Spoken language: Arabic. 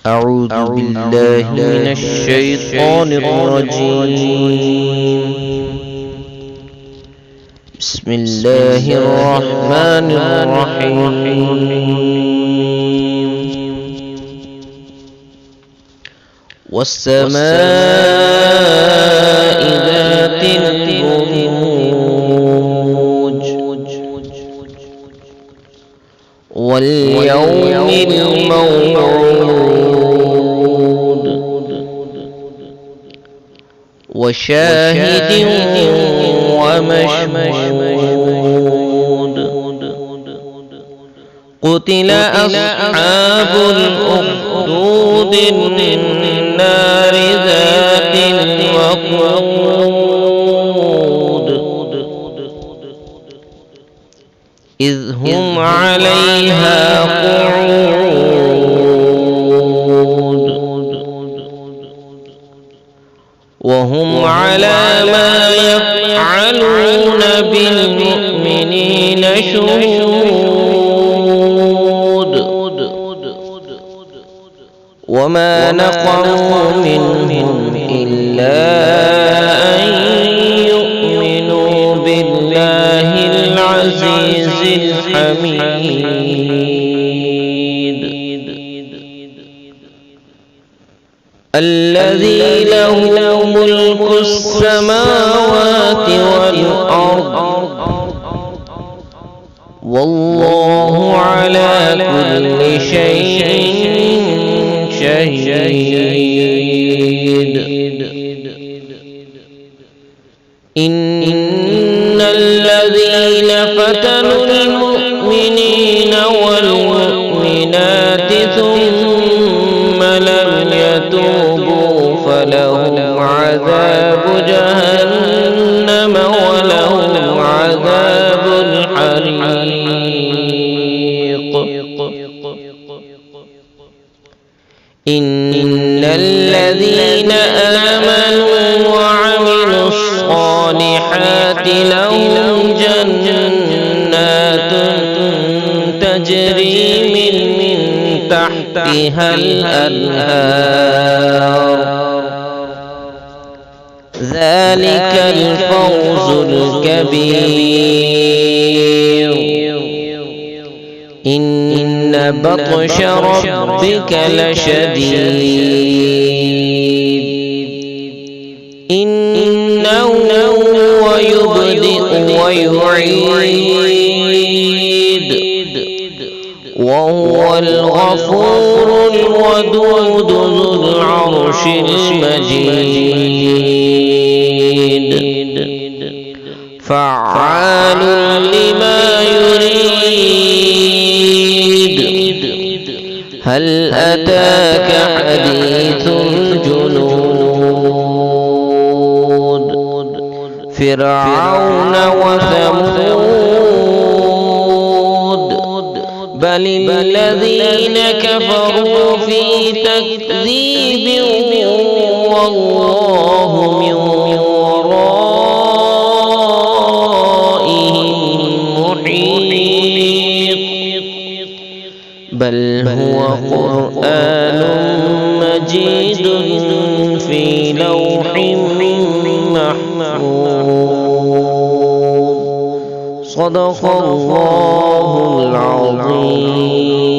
أعوذ بالله من الشيطان الرجيم. بسم الله الرحمن الرحيم. والسماء ذات البروج واليوم الموعود وشاهد ومشهود. قتل أصحاب الأخدود النار ذات الوقود إذ هم عليها قعود وهم على ما يفعلون بالمؤمنين شهود. وما نقموا منهم إلا أن يؤمنوا بالله العزيز الحميد الذي له ملك السماوات والأرض والله على كل شيء شهيد. إن الذين فتنوا المؤمنين والمؤمنات ثم لم يتوبوا فلهم عذاب جهنم ولهم عذاب الحريق. إن الذين آمنوا وعملوا الصالحات لهم جنات تجري من تحتها الأنهار ذلك الفوز الكبير. إن بطش ربك لشديد إنه هو يبدئ ويعيد وهو الغفور الودود ذو العرش المجيد فعال لما يريد. هل أتاك حديث الجنود فرعون وثمود بل الذين كفروا في تكذيب والله من ورائهم محيط. بل هو قرآن مجيد في لوح محفوظ. صدق الله العظيم.